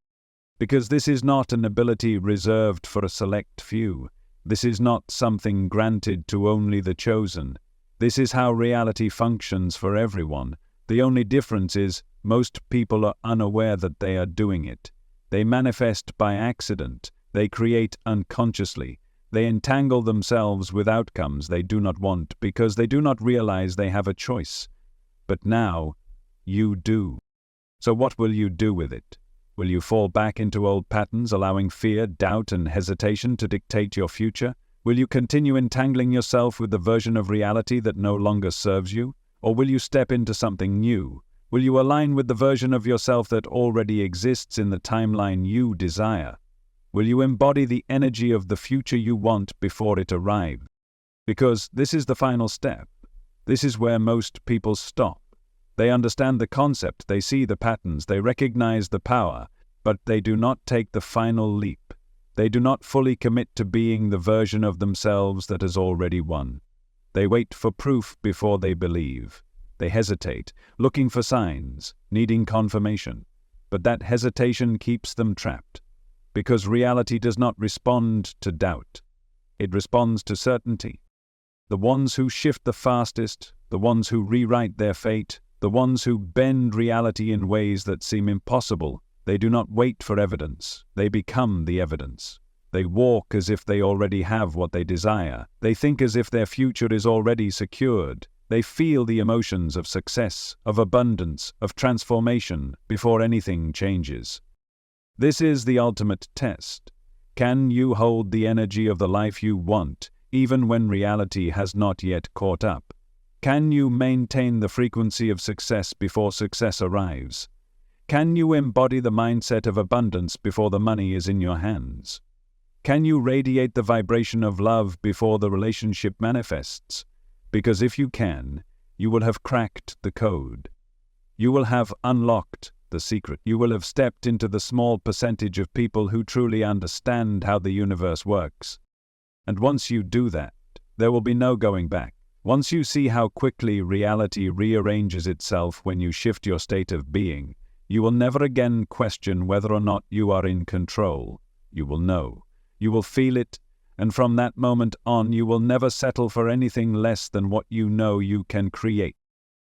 Because this is not an ability reserved for a select few. This is not something granted to only the chosen. This is how reality functions for everyone. The only difference is most people are unaware that they are doing it. They manifest by accident. They create unconsciously. They entangle themselves with outcomes they do not want because they do not realize they have a choice. But now, you do. So what will you do with it? Will you fall back into old patterns, allowing fear, doubt, and hesitation to dictate your future? Will you continue entangling yourself with the version of reality that no longer serves you? Or will you step into something new? Will you align with the version of yourself that already exists in the timeline you desire? Will you embody the energy of the future you want before it arrives? Because this is the final step. This is where most people stop. They understand the concept, they see the patterns, they recognize the power, but they do not take the final leap. They do not fully commit to being the version of themselves that has already won. They wait for proof before they believe. They hesitate, looking for signs, needing confirmation. But that hesitation keeps them trapped, because reality does not respond to doubt. It responds to certainty. The ones who shift the fastest, the ones who rewrite their fate, the ones who bend reality in ways that seem impossible, they do not wait for evidence. They become the evidence. They walk as if they already have what they desire. They think as if their future is already secured. They feel the emotions of success, of abundance, of transformation before anything changes. This is the ultimate test. Can you hold the energy of the life you want, even when reality has not yet caught up? Can you maintain the frequency of success before success arrives? Can you embody the mindset of abundance before the money is in your hands? Can you radiate the vibration of love before the relationship manifests? Because if you can, you will have cracked the code. You will have unlocked the secret. You will have stepped into the small percentage of people who truly understand how the universe works. And once you do that, there will be no going back. Once you see how quickly reality rearranges itself when you shift your state of being, you will never again question whether or not you are in control. You will know. You will feel it, and from that moment on you will never settle for anything less than what you know you can create.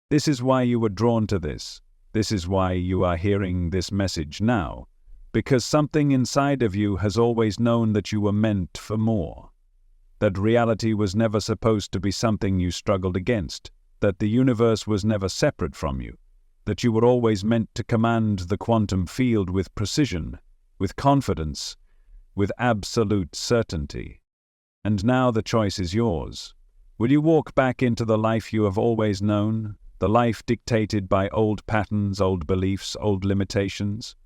This is why you were drawn to this. This is why you are hearing this message now, because something inside of you has always known that you were meant for more. That reality was never supposed to be something you struggled against, that the universe was never separate from you, that you were always meant to command the quantum field with precision, with confidence, with absolute certainty. And now the choice is yours. Will you walk back into the life you have always known, the life dictated by old patterns, old beliefs, old limitations?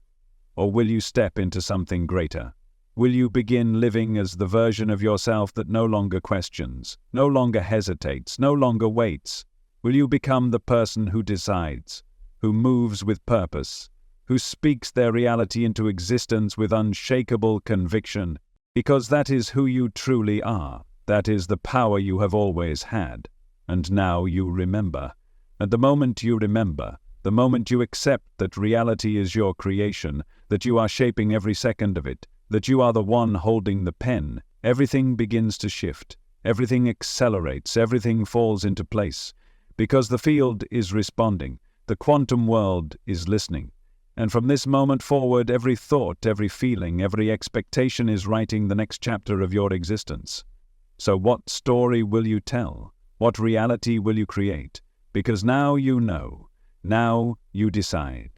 Or will you step into something greater? Will you begin living as the version of yourself that no longer questions, no longer hesitates, no longer waits? Will you become the person who decides, who moves with purpose, who speaks their reality into existence with unshakable conviction? Because that is who you truly are. That is the power you have always had. And now you remember. And the moment you remember, the moment you accept that reality is your creation, that you are shaping every second of it, that you are the one holding the pen, everything begins to shift, everything accelerates, everything falls into place, because the field is responding, the quantum world is listening. And from this moment forward, every thought, every feeling, every expectation is writing the next chapter of your existence. So what story will you tell? What reality will you create? Because now you know. Now you decide.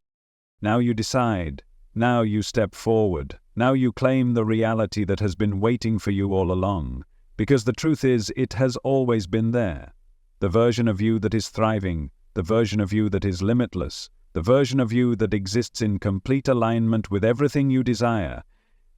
Now you decide. Now you step forward. Now you claim the reality that has been waiting for you all along. Because the truth is, it has always been there. The version of you that is thriving, the version of you that is limitless, the version of you that exists in complete alignment with everything you desire.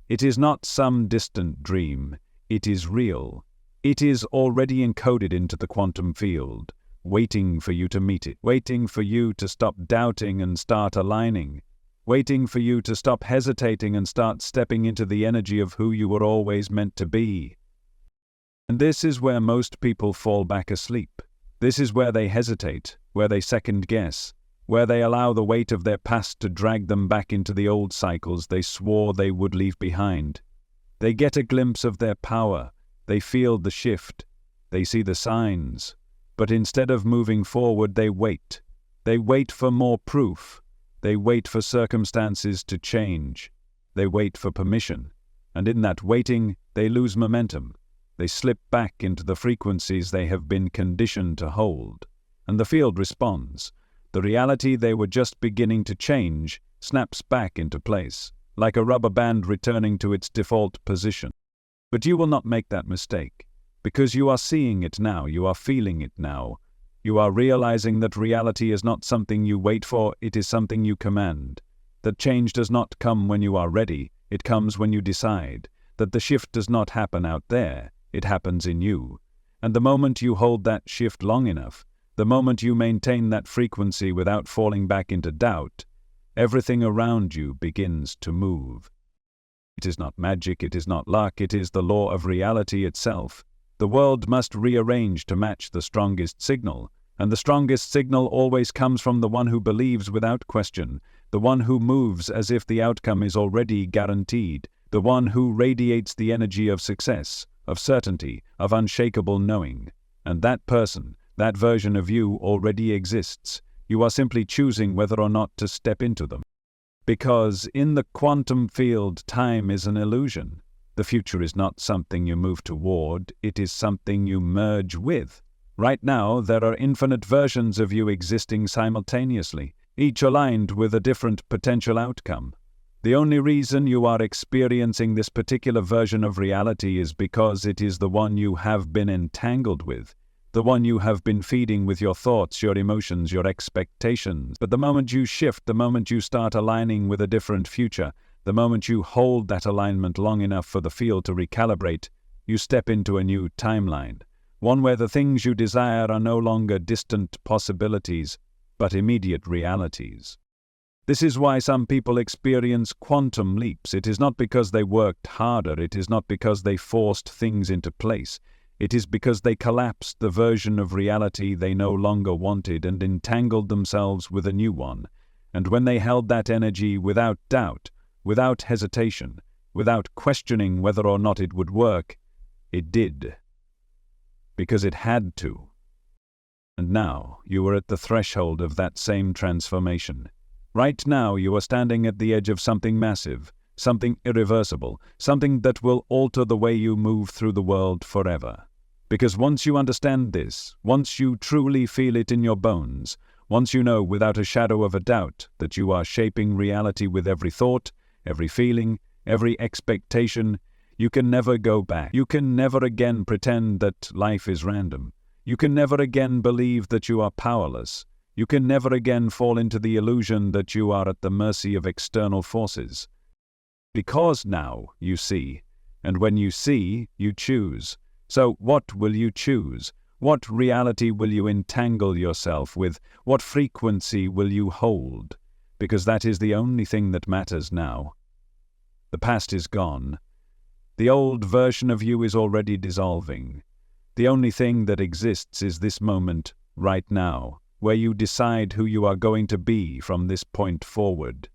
It is not some distant dream. It is real. It is already encoded into the quantum field, waiting for you to meet it, waiting for you to stop doubting and start aligning, waiting for you to stop hesitating and start stepping into the energy of who you were always meant to be. And this is where most people fall back asleep. This is where they hesitate, where they second guess. where they allow the weight of their past to drag them back into the old cycles they swore they would leave behind. They get a glimpse of their power, they feel the shift, they see the signs, but instead of moving forward they wait. They wait for more proof, they wait for circumstances to change, they wait for permission, and in that waiting they lose momentum. They slip back into the frequencies they have been conditioned to hold, and the field responds. The reality they were just beginning to change snaps back into place, like a rubber band returning to its default position. But you will not make that mistake, because you are seeing it now, you are feeling it now. You are realizing that reality is not something you wait for, it is something you command. That change does not come when you are ready, it comes when you decide. That the shift does not happen out there, it happens in you. And the moment you hold that shift long enough, the moment you maintain that frequency without falling back into doubt, everything around you begins to move. It is not magic, it is not luck, it is the law of reality itself. The world must rearrange to match the strongest signal, and the strongest signal always comes from the one who believes without question, the one who moves as if the outcome is already guaranteed, the one who radiates the energy of success, of certainty, of unshakable knowing. And that person, that version of you already exists. You are simply choosing whether or not to step into them. Because in the quantum field, time is an illusion. The future is not something you move toward, it is something you merge with. Right now, there are infinite versions of you existing simultaneously, each aligned with a different potential outcome. The only reason you are experiencing this particular version of reality is because it is the one you have been entangled with, the one you have been feeding with your thoughts, your emotions, your expectations. But the moment you shift, the moment you start aligning with a different future, the moment you hold that alignment long enough for the field to recalibrate, you step into a new timeline, one where the things you desire are no longer distant possibilities, but immediate realities. This is why some people experience quantum leaps. It is not because they worked harder, it is not because they forced things into place. It is because they collapsed the version of reality they no longer wanted and entangled themselves with a new one. And when they held that energy without doubt, without hesitation, without questioning whether or not it would work, it did. Because it had to. And now you are at the threshold of that same transformation. Right now you are standing at the edge of something massive, something irreversible, something that will alter the way you move through the world forever. Because once you understand this, once you truly feel it in your bones, once you know without a shadow of a doubt that you are shaping reality with every thought, every feeling, every expectation, you can never go back. You can never again pretend that life is random. You can never again believe that you are powerless. You can never again fall into the illusion that you are at the mercy of external forces. Because now you see, and when you see, you choose. So what will you choose? What reality will you entangle yourself with? What frequency will you hold? Because that is the only thing that matters now. The past is gone. The old version of you is already dissolving. The only thing that exists is this moment, right now, where you decide who you are going to be from this point forward.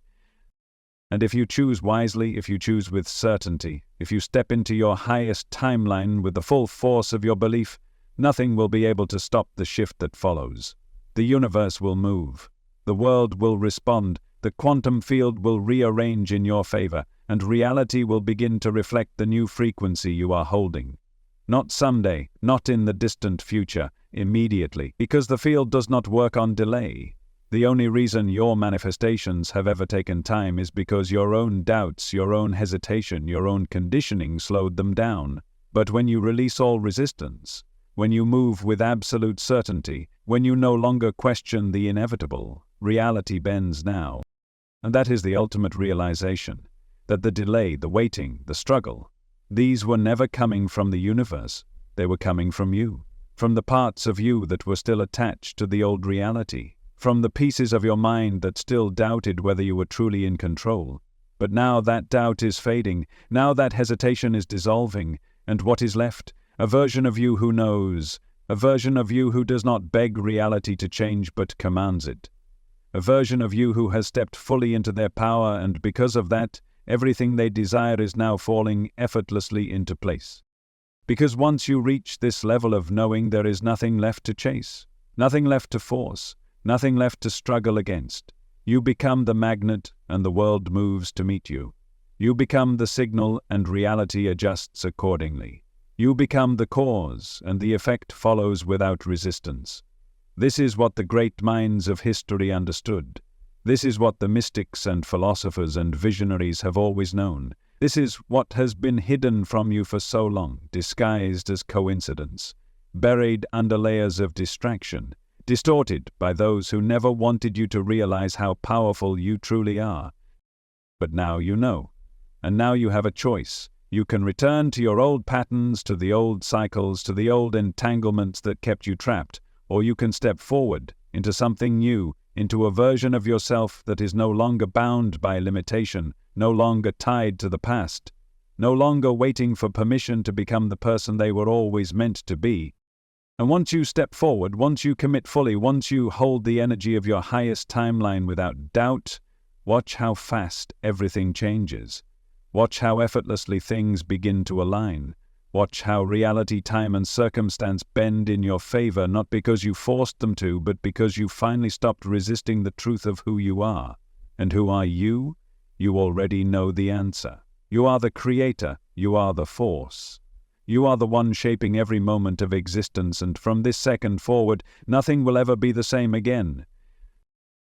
And if you choose wisely, if you choose with certainty, if you step into your highest timeline with the full force of your belief, nothing will be able to stop the shift that follows. The universe will move. The world will respond. The quantum field will rearrange in your favor, and reality will begin to reflect the new frequency you are holding. Not someday, not in the distant future, immediately, because the field does not work on delay. The only reason your manifestations have ever taken time is because your own doubts, your own hesitation, your own conditioning slowed them down. But when you release all resistance, when you move with absolute certainty, when you no longer question the inevitable, reality bends now. And that is the ultimate realization, that the delay, the waiting, the struggle, these were never coming from the universe, they were coming from you, from the parts of you that were still attached to the old reality, from the pieces of your mind that still doubted whether you were truly in control. But now that doubt is fading, now that hesitation is dissolving, and what is left? A version of you who knows, a version of you who does not beg reality to change but commands it. a version of you who has stepped fully into their power, and because of that, everything they desire is now falling effortlessly into place. Because once you reach this level of knowing, there is nothing left to chase, nothing left to force, nothing left to struggle against. You become the magnet and the world moves to meet you. You become the signal and reality adjusts accordingly. You become the cause and the effect follows without resistance. This is what the great minds of history understood. This is what the mystics and philosophers and visionaries have always known. This is what has been hidden from you for so long, disguised as coincidence, buried under layers of distraction, distorted by those who never wanted you to realize how powerful you truly are. But now you know, and now you have a choice. You can return to your old patterns, to the old cycles, to the old entanglements that kept you trapped, or you can step forward into something new, into a version of yourself that is no longer bound by limitation, no longer tied to the past, no longer waiting for permission to become the person they were always meant to be. And once you step forward, once you commit fully, once you hold the energy of your highest timeline without doubt, watch how fast everything changes. Watch how effortlessly things begin to align. Watch how reality, time, and circumstance bend in your favor, not because you forced them to, but because you finally stopped resisting the truth of who you are. And who are you? You already know the answer. You are the creator. You are the force. You are the one shaping every moment of existence, and from this second forward, nothing will ever be the same again.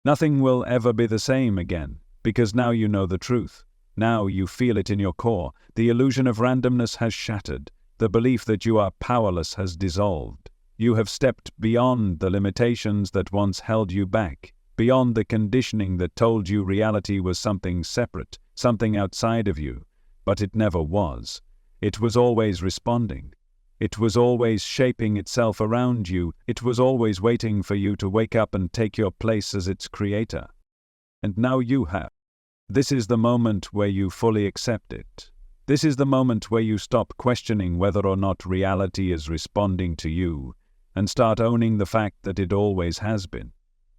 Nothing will ever be the same again, because now you know the truth. Now you feel it in your core. The illusion of randomness has shattered. The belief that you are powerless has dissolved. You have stepped beyond the limitations that once held you back, beyond the conditioning that told you reality was something separate, something outside of you. But it never was. It was always responding. It was always shaping itself around you. It was always waiting for you to wake up and take your place as its creator. And now you have. This is the moment where you fully accept it. This is the moment where you stop questioning whether or not reality is responding to you and start owning the fact that it always has been.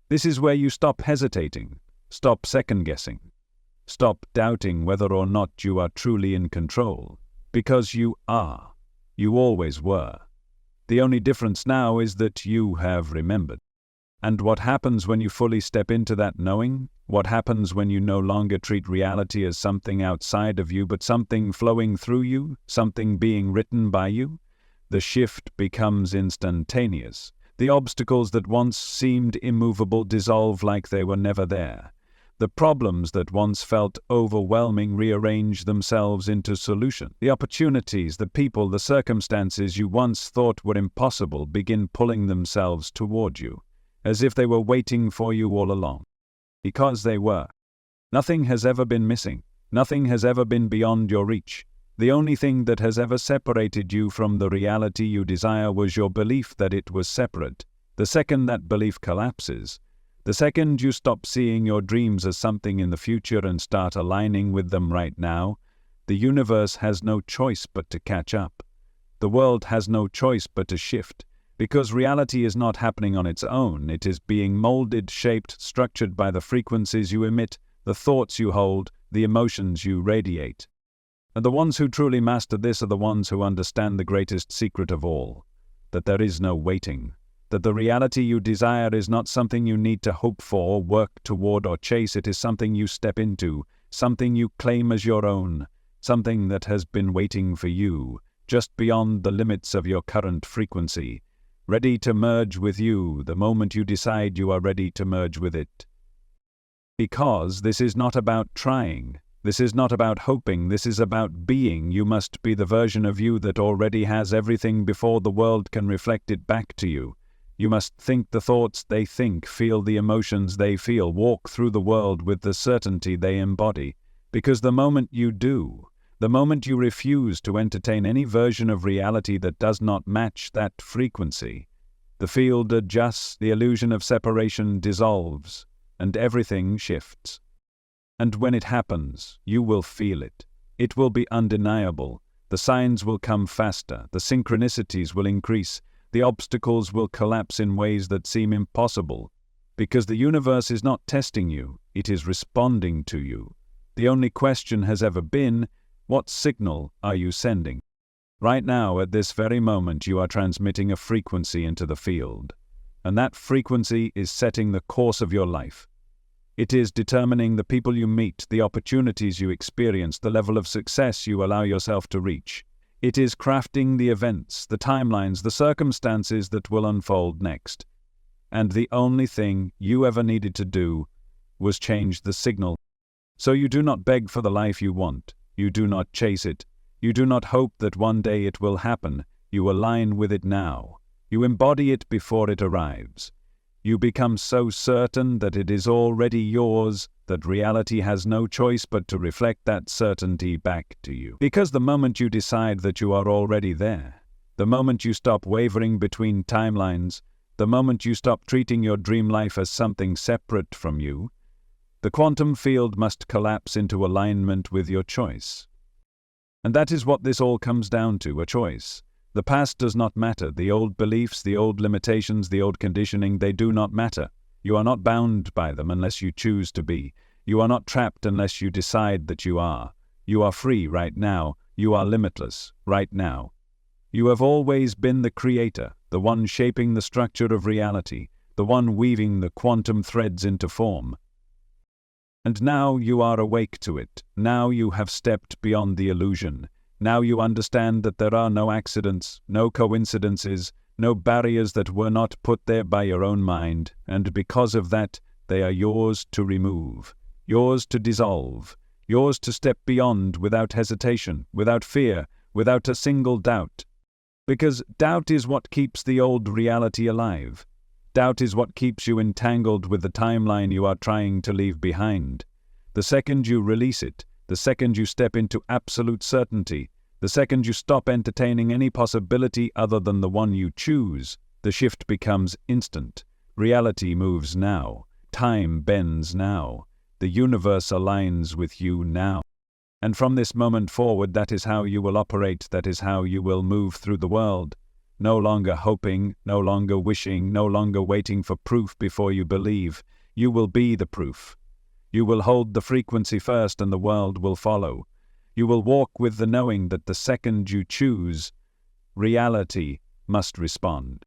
This is where you stop hesitating, stop second-guessing, stop doubting whether or not you are truly in control, because you are. You always were. The only difference now is that you have remembered. And what happens when you fully step into that knowing? What happens when you no longer treat reality as something outside of you, but something flowing through you, something being written by you? The shift becomes instantaneous. The obstacles that once seemed immovable dissolve like they were never there. The problems that once felt overwhelming rearrange themselves into solution. The opportunities, the people, the circumstances you once thought were impossible begin pulling themselves toward you, as if they were waiting for you all along. Because they were. Nothing has ever been missing. Nothing has ever been beyond your reach. The only thing that has ever separated you from the reality you desire was your belief that it was separate. The second that belief collapses, the second you stop seeing your dreams as something in the future and start aligning with them right now, the universe has no choice but to catch up. The world has no choice but to shift. Because reality is not happening on its own, it is being molded, shaped, structured by the frequencies you emit, the thoughts you hold, the emotions you radiate. And the ones who truly master this are the ones who understand the greatest secret of all, that there is no waiting, that the reality you desire is not something you need to hope for, work toward, or chase. It is something you step into, something you claim as your own, something that has been waiting for you, just beyond the limits of your current frequency, ready to merge with you the moment you decide you are ready to merge with it. Because this is not about trying, this is not about hoping, this is about being. You must be the version of you that already has everything before the world can reflect it back to you. You must think the thoughts they think, feel the emotions they feel, walk through the world with the certainty they embody. Because the moment you do, the moment you refuse to entertain any version of reality that does not match that frequency, the field adjusts, the illusion of separation dissolves, and everything shifts. And when it happens, you will feel it. It will be undeniable. The signs will come faster, the synchronicities will increase, the obstacles will collapse in ways that seem impossible. Because the universe is not testing you, it is responding to you. The only question has ever been, what signal are you sending? Right now, at this very moment, you are transmitting a frequency into the field. And that frequency is setting the course of your life. It is determining the people you meet, the opportunities you experience, the level of success you allow yourself to reach. It is crafting the events, the timelines, the circumstances that will unfold next. And the only thing you ever needed to do was change the signal. So you do not beg for the life you want. You do not chase it. You do not hope that one day it will happen. You align with it now. You embody it before it arrives. You become so certain that it is already yours that reality has no choice but to reflect that certainty back to you. Because the moment you decide that you are already there, the moment you stop wavering between timelines, the moment you stop treating your dream life as something separate from you, the quantum field must collapse into alignment with your choice. And that is what this all comes down to, a choice. The past does not matter. The old beliefs, the old limitations, the old conditioning, they do not matter. You are not bound by them unless you choose to be. You are not trapped unless you decide that you are. You are free right now. You are limitless right now. You have always been the creator, the one shaping the structure of reality, the one weaving the quantum threads into form. And now you are awake to it. Now you have stepped beyond the illusion. Now you understand that there are no accidents, no coincidences, no barriers that were not put there by your own mind, and because of that, they are yours to remove, yours to dissolve, yours to step beyond without hesitation, without fear, without a single doubt. Because doubt is what keeps the old reality alive. Doubt is what keeps you entangled with the timeline you are trying to leave behind. The second you release it, the second you step into absolute certainty, the second you stop entertaining any possibility other than the one you choose, the shift becomes instant. Reality moves now. Time bends now. The universe aligns with you now. And from this moment forward, that is how you will operate, that is how you will move through the world. No longer hoping, no longer wishing, no longer waiting for proof before you believe. You will be the proof. You will hold the frequency first and the world will follow. You will walk with the knowing that the second you choose, reality must respond.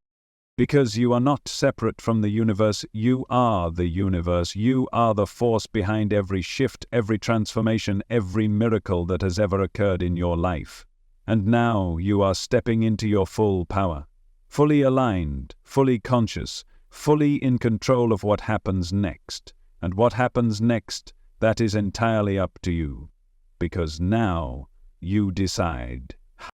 Because you are not separate from the universe, you are the universe. You are the force behind every shift, every transformation, every miracle that has ever occurred in your life. And now you are stepping into your full power, fully aligned, fully conscious, fully in control of what happens next. And what happens next, that is entirely up to you. Because now you decide.